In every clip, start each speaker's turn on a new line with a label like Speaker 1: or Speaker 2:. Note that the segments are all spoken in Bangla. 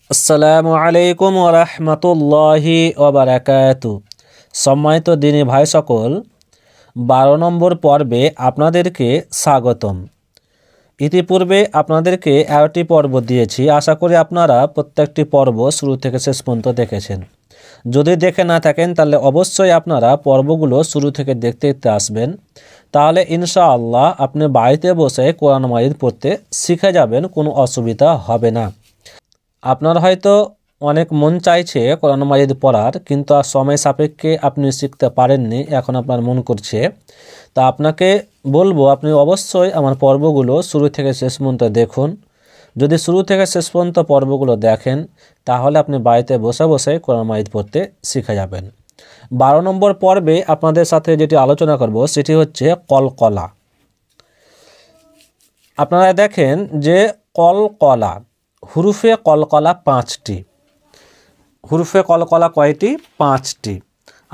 Speaker 1: আসসালামু আলাইকুম ওয়া রাহমাতুল্লাহি ওয়া বারাকাতু। সম্মানিত দিনী ভাই সকল, 12 নম্বর পর্বে আপনাদেরকে স্বাগতম। ইতিপূর্বে আপনাদেরকে 11টি পর্ব দিয়েছি। আশা করি আপনারা প্রত্যেকটি পর্ব শুরু থেকে শেষ পর্যন্ত দেখেছেন। যদি দেখে না থাকেন তাহলে অবশ্যই আপনারা পর্বগুলো শুরু থেকে দেখতে দেখতে আসবেন। তাহলে ইনশাআল্লাহ আপনি বাড়িতে বসে কোরআন মাজিদ পড়তে শিখে যাবেন, কোনো অসুবিধা হবে না। আপনার হয়তো অনেক মন চাইছে কোরআন মাজিদ পড়ার, কিন্তু আর সময় সাপেক্ষে আপনি শিখতে পারেননি, এখন আপনার মন করছে। তা আপনাকে বলবো আপনি অবশ্যই আমার পর্বগুলো শুরু থেকে শেষ পর্যন্ত দেখুন। যদি শুরু থেকে শেষ পর্যন্ত পর্বগুলো দেখেন তাহলে আপনি বাড়িতে বসে বসে কোরআন মাজিদ পড়তে শিখে যাবেন। 12 নম্বর পর্বে আপনাদের সাথে যেটি আলোচনা করব সেটি হচ্ছে কলকলা। আপনারা দেখেন যে কলকলা, হুরুফে কলকলা 5টি। হুরুফে কলকলা কয়টি? 5টি।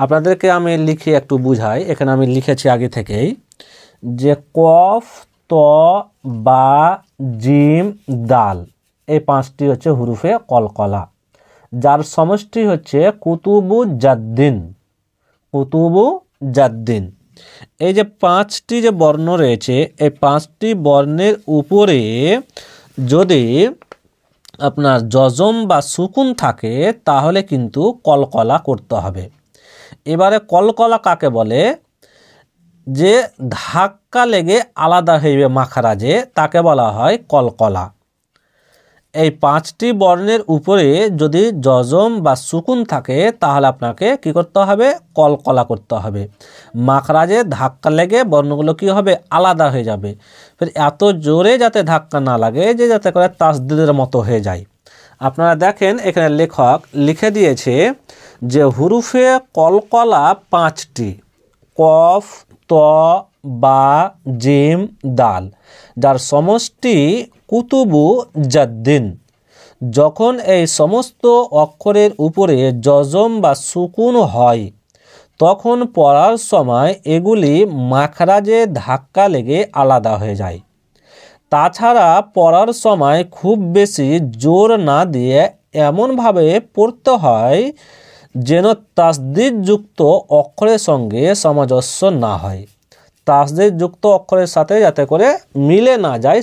Speaker 1: আপনাদেরকে আমি লিখে একটু বুঝাই। এখানে আমি লিখেছি আগে থেকেই যে কফ, ত, বা, জিম, দাল, এই 5টি হচ্ছে হুরুফে কলকলা, যার সমষ্টি হচ্ছে কুতুবু জাদ্দিন। কুতুবু জাদ্দিন। এই যে 5টি যে বর্ণ রয়েছে, এই 5টি বর্ণের উপরে যদি আপনার জজম বা সুকুন থাকে তাহলে কিন্তু কলকলা করতে হবে। এবারে কলকলা কাকে বলে? যে ধাক্কা লেগে আলাদা হইবে মাখরাজে, তাকে বলা হয় কলকলা। এই 5টি বর্ণের উপরে যদি জজম বা সুকুন থাকে তাহলে আপনাকে কি করতে হবে? কলকলা করতে হবে। মাখরাজে ধাক্কা লেগে বর্ণগুলো কি হবে? আলাদা হয়ে যাবে। ফের এত জোরে যাতে ধাক্কা না লাগে যে যাতে করে তাসদিদের মতো হয়ে যায়। আপনারা দেখেন এখানে লেখক লিখে দিয়েছে যে হুরুফে কলকলা 5টি, কফ, ত, বা, জিম, দাল, যার সমষ্টি কুতুবু জাদ্দিন। যখন এই সমস্ত অক্ষরের উপরে জজম বা সুকুন হয় তখন পড়ার সময় এগুলি মাখরাজে ধাক্কা লেগে আলাদা হয়ে যায়। তাছাড়া পড়ার সময় খুব বেশি জোর না দিয়ে এমনভাবে পড়তে হয় যেন তাসদিদযুক্ত অক্ষরের সঙ্গে সামঞ্জস্য না হয়। তাসদিদযুক্ত অক্ষরের সাথে যাতে করে মিলে না যায়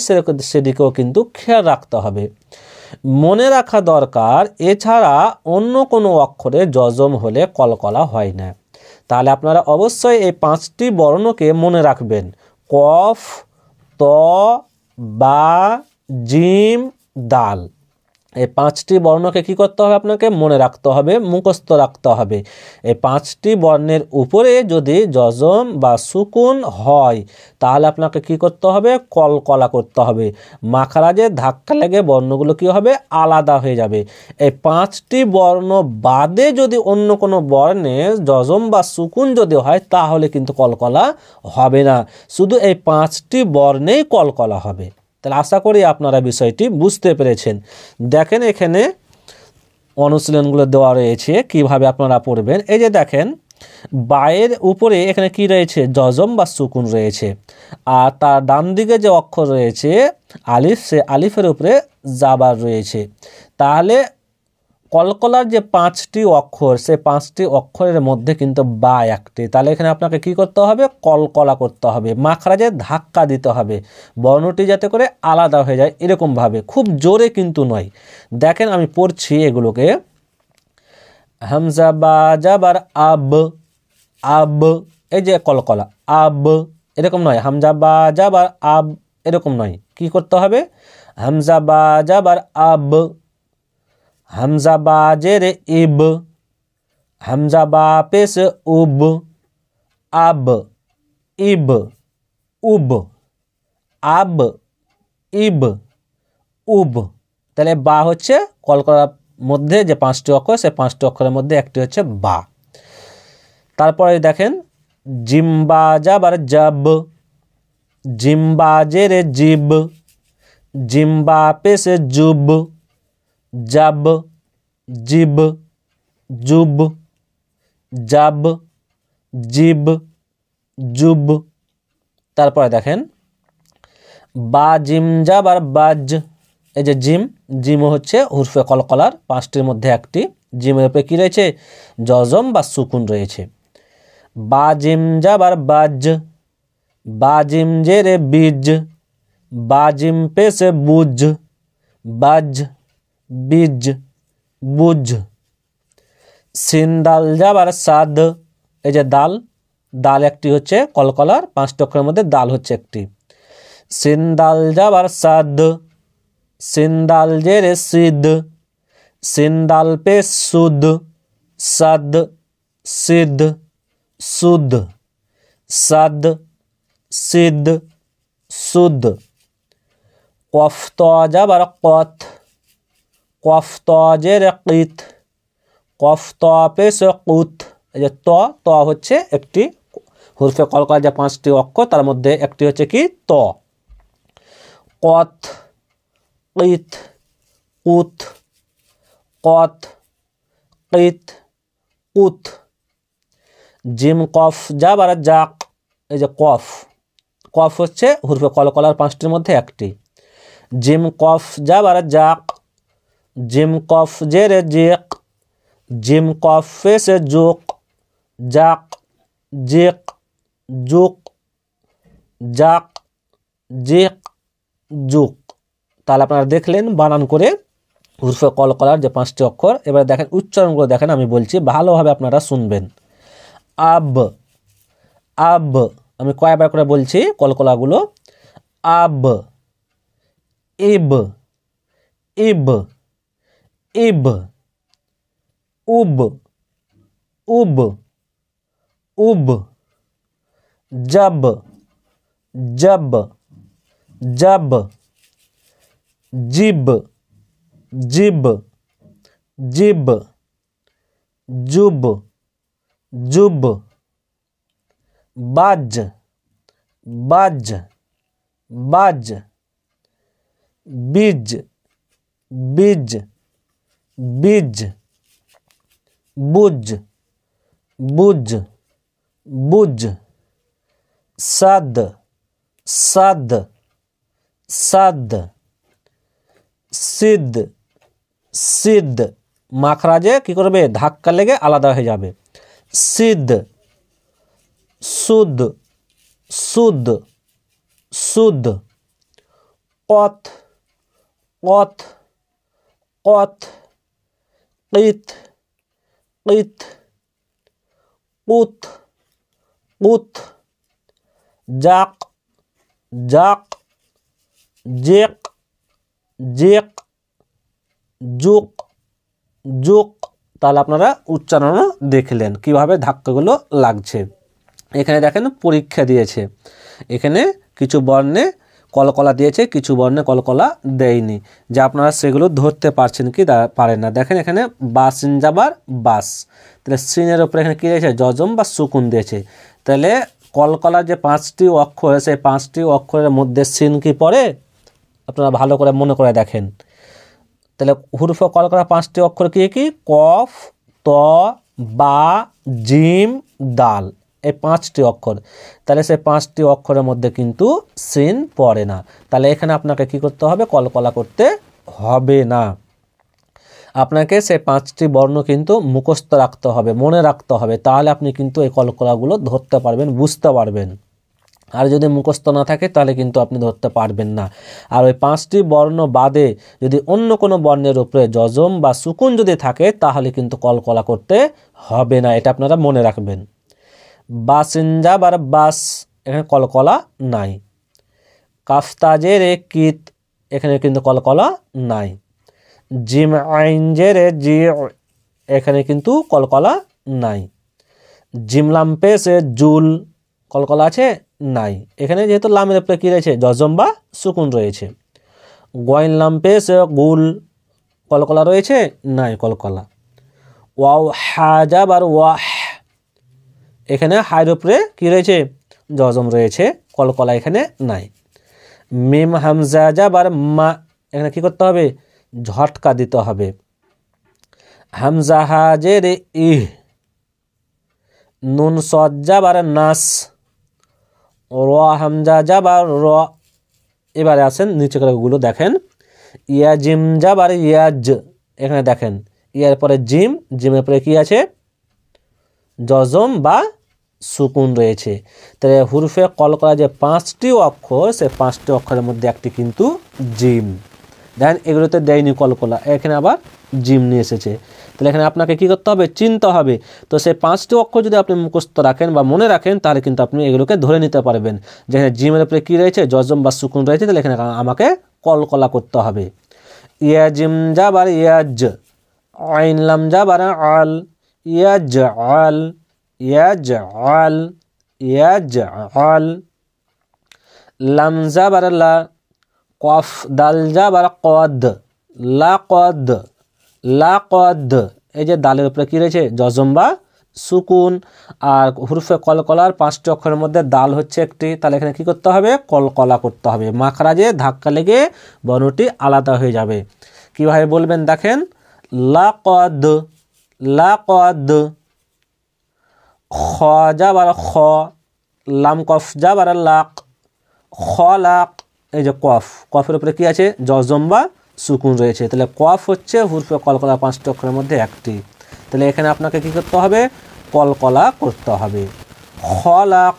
Speaker 1: সেদিকেও কিন্তু খেয়াল রাখতে হবে। মনে রাখা দরকার, এছাড়া অন্য কোনো অক্ষরে জজম হলে কলকলা হয় না। তাহলে আপনারা অবশ্যই এই 5টি বর্ণকে মনে রাখবেন। কফ, ত, বা, জিম, দাল, এই 5টি বর্ণকে কি করতে হবে? আপনাকে মনে রাখতে হবে, মুখস্থ রাখতে হবে। এই 5টি বর্ণের উপরে যদি জজম বা সুকুন হয় তাহলে আপনাকে কি করতে হবে? কলকলা করতে হবে। মাখরাজে ধাক্কা লেগে বর্ণগুলো কি হবে? আলাদা হয়ে যাবে। এই 5টি বর্ণ বাদে যদি অন্য কোনো বর্ণে জজম বা সুকুন যদি হয় তাহলে কিন্তু কলকলা হবে না। শুধু এই 5টি বর্ণেই কলকলা হবে। তাহলে আশা করি আপনারা বিষয়টি বুঝতে পেরেছেন। দেখেন এখানে অনুশীলনগুলো দেওয়া রয়েছে কিভাবে আপনারা পড়বেন। এই যে দেখেন বায়ের উপরে এখানে কি রয়েছে? জজম বা সুকুন রয়েছে। আর তার ডান দিকে যে অক্ষর রয়েছে আলিফ, সে আলিফের উপরে জাবার রয়েছে। তাহলে কলকলার যে 5টি অক্ষর, সে 5টি অক্ষরের মধ্যে কিন্তু বা একটি। তাহলে এখানে আপনাকে কি করতে হবে? কলকলা করতে হবে, মাখরাজে ধাক্কা দিতে হবে, বর্ণটি যাতে করে আলাদা হয়ে যায় এরকমভাবে, খুব জোরে কিন্তু নয়। দেখেন আমি পড়ছি এগুলোকে। হামজা বা জাবার আব, আব, এই যে কলকলা, আব এরকম নয়। হামজা বা জাবার আব এরকম নয়। কি করতে হবে? হামজা বা জাবার আব, হামজা বা জেরে ইব, হামজা বা পেশ উব, আব, ইব, উব, আব, ইব, উব। তাহলে বা হচ্ছে কলকলার মধ্যে যে 5টি অক্ষর, সে 5টি অক্ষরের মধ্যে একটি হচ্ছে বা। তারপরে দেখেন জিম্বা জাবার জাব, জিম্বা জেরে জিব, জিম্বা পেশে জুব, জাব, জিব, জুব, জাব, জিব, জুব। তারপরে দেখেন বা জিম জাবার বাজ, এই যে জিম, জিমও হচ্ছে হুরফে কলকলার 5টির মধ্যে একটি। জিমের উপরে কী রয়েছে? জজম বা সুকুন রয়েছে। বা জিম যাবার বাজ, বা জিম জেরে বীজ, বা জিম পেশে বুঝ, বাজ, বীজ, বুঝ। সিন দাল যাবার সাদ, এই যে দাল, দাল একটি হচ্ছে কলকলার 5টি অক্ষরের মধ্যে দাল হচ্ছে একটি। সিন দাল যাবার সাদ, সিন দাল জেরে সিদ, সিন দাল পে সুদ, সাদ, সিদ, সুদ, সাদ, সিদ, সুদ। কফ ত যাবার কত, কফ ত জেরে কিত, কফ ত পেশ কুত, এই যে ত হচ্ছে একটি হুরফে কলকলার যে 5টি অক্ষর তার মধ্যে একটি হচ্ছে কি ত। কত, কিত, কুত, কত, কিত, কুত। জিম কফ যাবার জাক, এই যে কফ, কফ হচ্ছে হুরফে কলকলার 5টির মধ্যে একটি। জিম কফ যাবার জাক, জিম কফ জেরে জেক, জিম কফ ফেসে জোক, জাক, জেক, জুক, জাক, জেক, জুক। তাহলে আপনারা দেখলেন বানান করে হুরফে কলকলার যে 5টি অক্ষর। এবার দেখেন উচ্চারণগুলো দেখেন, আমি বলছি ভালোভাবে আপনারা শুনবেন। আব, আব, আমি কয়েকবার করে বলছি কলকলাগুলো। আব, ইব, ইব, ইব, উব, উব, উব, জব, জব, জব, জিব, জিব, জিব, জুব, জুব। বাজ, বাজ, বাজ। বীজ, বীজ, বীজ। বুঝ, বুঝ, বুঝ। সাদ, সাদ, সাদ। সিদ, সিদ, মাখরাজে কি করবে? ধাক্কা লেগে আলাদা হয়ে যাবে। সিদ। সুদ, সুদ, সুদ। কত, কত, কত। কিত, কিত, কুত, কুত। জাক, জাক, জেক, জেক, জুক, জুক। তাহলে আপনারা উচ্চারণ দেখলেন কিভাবে ধাক্কাগুলো লাগছে। এখানে দেখেন পরীক্ষা দিয়েছে, এখানে কিছু বর্ণে কলকলা দিয়েছে, কিছু বর্ণে কলকলা দেয়নি, যে আপনারা সেগুলো ধরতে পারছেন কি পারেন না। দেখেন এখানে বাসিন যাবার বাস, তাহলে সিনের উপরে এখানে কী দিয়েছে? জজম বা সুকুন দিয়েছে। তাহলে কলকলার যে 5টি অক্ষর, সেই 5টি অক্ষরের মধ্যে সিন কি পড়ে? আপনারা ভালো করে মনে করে দেখেন। তাহলে হুরফে কলকলার 5টি অক্ষর কি কি? কফ, ত, বা, জিম, দাল, এই 5টি অক্ষর। তাহলে সেই 5টি অক্ষরের মধ্যে কিন্তু সিন পড়ে না। তাহলে এখানে আপনাকে কি করতে হবে? কলকলা করতে হবে না, আপনাকে সেই 5টি বর্ণ কিন্তু মুখস্থ রাখতে হবে, মনে রাখতে হবে। তাহলে আপনি কিন্তু এই কলকলাগুলো ধরতে পারবেন, বুঝতে পারবেন। আর যদি মুখস্থ না থাকে তাহলে কিন্তু আপনি ধরতে পারবেন না। আর ওই 5টি বর্ণ বাদে যদি অন্য কোনো বর্ণের উপরে জজম বা সুকুন যদি থাকে তাহলে কিন্তু কলকলা করতে হবে না, এটা আপনারা মনে রাখবেন। বাসিন যাবার বাস, এখানে কলকলা নাই। কাফতাজের কিত, এখানে কিন্তু কলকলা নাই। জিম আইন জেরে জি, এখানে কিন্তু কলকলা নাই। জিমলাম পেশে জুল, কলকলা আছে? নাই। এখানে যেহেতু লামের উপরে কী রয়েছে? জজম বা সুকুন রয়েছে। গয়ন লাম পেশে গুল, কলকলা রয়েছে? নাই, কলকলা। ওয়াও হাজাবার ওয়াহ, এখানে হায়ের উপরে কী রয়েছে? জজম রয়েছে, কলকলা এখানে নাই। মিম হামজা যাবার মা, এখানে কি করতে হবে? ঝটকা দিতে হবে। হামজা হাজের ইহ, নুন সদ যাবার নাস, র হামজা যাবার র। এবারে আসেন নিচে গুলো দেখেন, ইয়া জিম জাবার ইয়াজ, এখানে দেখেন ইয়ার পরে জিম, জিমের পরে কি আছে জজম বা সুকুন রয়েছে। তাহলে হুরফে কলকলা যে 5টি অক্ষর, সে 5টি অক্ষরের মধ্যে একটি কিন্তু জিম। দেখেন এগুলোতে দেয়নি কলকলা, এখানে আবার জিম নিয়ে এসেছে। তাহলে এখানে আপনাকে কি করতে হবে, চিনতে হবে। তো সেই 5টি অক্ষর যদি আপনি মুখস্থ রাখেন বা মনে রাখেন, তাহলে কিন্তু আপনি এগুলোকে ধরে নিতে পারবেন। যেখানে জিমের উপরে কী রয়েছে, জজম বা সুকুন রয়েছে, তাহলে এখানে আমাকে কলকলা করতে হবে। ইয়া জিম জাবার ইয়াজ, আইন লাম জাবার আল, ইয়াজ আল, ইয়াজ আল, ইয়াজ আল। লাম জাবার লা, কফ দাল জাবার কদ, লা কদ, লা কদ। এই যে দালের উপরে কী রয়েছে জজম বা সুকুন। আর হুরফে কলকলার 5টি অক্ষরের মধ্যে দাল হচ্ছে একটি, তাহলে এখানে কি করতে হবে, কলকলা করতে হবে। মাখরাজে ধাক্কা লেগে বর্ণটি আলাদা হয়ে যাবে। কীভাবে বলবেন দেখেন, লা কদ, লা কদ। খ জাবার খ, লাম কফ জাবার লাক, খলাক। এই যে কফ, কফের উপরে কি আছে জজম বা সুকুন রয়েছে, তাহলে কফ হচ্ছে হুরফে কলকলা 5টি অক্ষরের মধ্যে একটি। তাহলে এখানে আপনাকে কি করতে হবে, কলকলা করতে হবে। খলাক,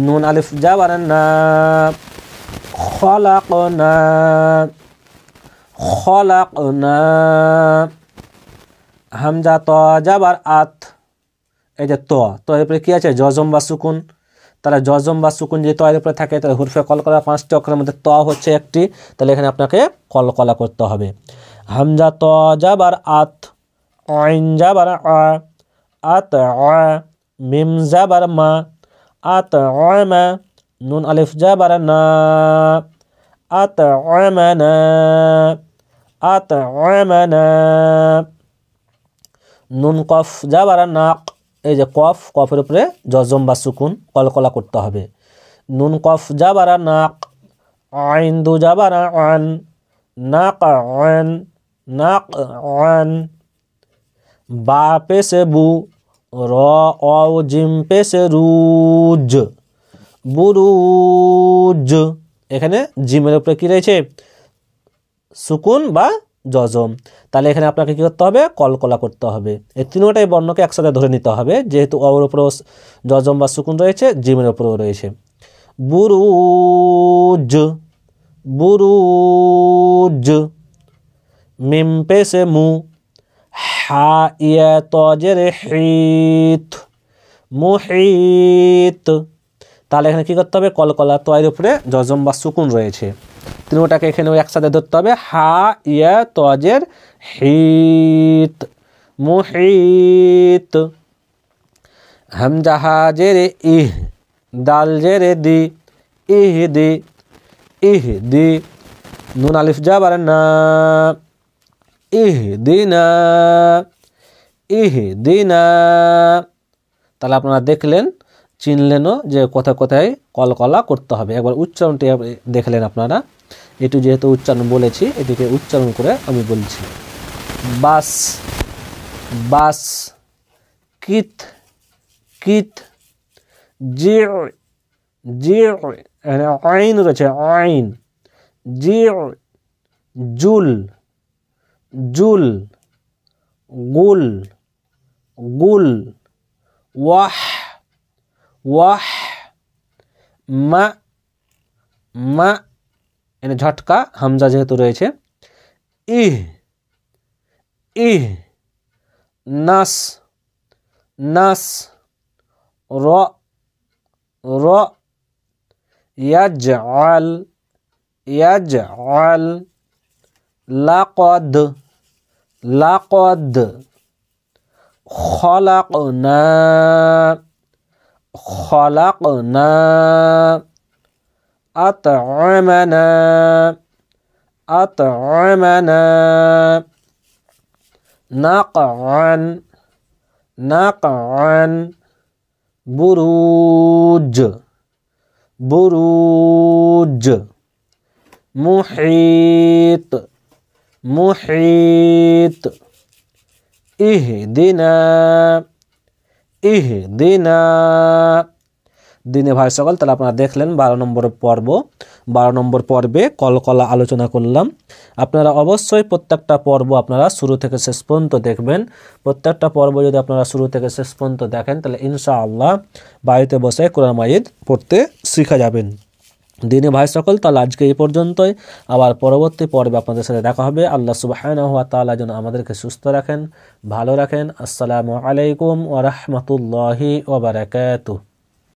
Speaker 1: নুন আলিফ জাবার না, খলাক না, খলাক না। হামজা ত জাবার আত, এই যে ত, তো এর উপরে কি আছে জজম বা সুকুন। তাহলে জজম বা সুকুন যদি তয়ের উপরে থাকে, তাহলে হুরফে কলকলা 5টি অক্ষরের মধ্যে ত হচ্ছে একটি, তাহলে এখানে আপনাকে কলকলা করতে হবে। হামজা ত জাবার আত, আইন জাবার আ, আত আ, মিম জাবার মা, আত মা। নুন আলিফ জাবার না, আত না, আত না। নুন কফ জাবার নাক, এই যে কফ, কফের উপরে জজম বা সুকুন, কলকলা করতে হবে। নুন কফ জাবারা নাক, আইন দু জাবারা আন, নাক আন, নাক আন। বা পেশে বু, র অ জিম পেশে রুজ, বুরুজ। এখানে জিমের উপরে কি রয়েছে সুকুন বা জজম, তাহলে এখানে আপনাকে কী করতে হবে, কলকলা করতে হবে। এই তিনটাই বর্ণকে একসাথে ধরে নিতে হবে, যেহেতু অর উপরেও জজম বা সুকুন রয়েছে, জিমের উপরেও রয়েছে। বুরুজ, বুরুজ। মিম পেশে মু, হা ইয়া তজের হিত, মুহিত। তাহলে এখানে কী করতে হবে, কলকলা, তয়ের উপরে জজম বা সুকুন রয়েছে, তিনটাকে এখানেও একসাথে ধরতে হবে। হা ইয়া তজের হিত, মুহিত। হামজা হা জেরে ইহ, দাল জেরে দি, ইহ দি, ইহ দি। নুন আলিফ জাবার না, ইহ দিনা, ইহ দিনা। তাহলে আপনারা দেখলেন, চিনলেনও যে কোথায় কোথায় কলকলা করতে হবে। একবার উচ্চারণটি দেখলেন আপনারা, এটু যেহেতু উচ্চারণ বলেছি, এটিকে উচ্চারণ করে আমি বলছি। বাস, বাস। কিত, কিত। জি, জি, আইন রয়েছে আইন, জি, জুল, জুল। গুল, গুল। ওয়াহ, ওয়াহ। মা, মা। এনে ঝটকা হামজা যেহেতু রয়েছে। ইহ, ইহ। নাস, নাস। র, র। ইয়াজআল, ইয়াজআল। লাকদ, লাকদ। খলাকনা, খলাকনা। আতআমানা, আতআমানা। নাকআন, নাকআন। বুরুজ, বুরুজ। মুহিত, মুহিত। ইহদিনা, ইহদিনা। দিনে ভাই সকল, তাহলে আপনারা দেখলেন 12 নম্বরের পর্ব 12 নম্বর পর্বে কলকলা আলোচনা করলাম। আপনারা অবশ্যই প্রত্যেকটা পর্ব আপনারা শুরু থেকে শেষ পর্যন্ত দেখবেন। প্রত্যেকটা পর্ব যদি আপনারা শুরু থেকে শেষ পর্যন্ত দেখেন তাহলে ইনশাআল্লাহ বাড়িতে বসে কোরআন মাজিদ পড়তে শিখা যাবেন। দিনে ভাই সকল, তাহলে আজকে এই পর্যন্তই। আবার পরবর্তী পর্বে আপনাদের সাথে দেখা হবে। আল্লাহ সুবহানাহু ওয়া তাআলা যেন আমাদেরকে সুস্থ রাখেন, ভালো রাখেন। আসসালামু আলাইকুম ওয়া রাহমাতুল্লাহি ওয়া বারাকাতুহু।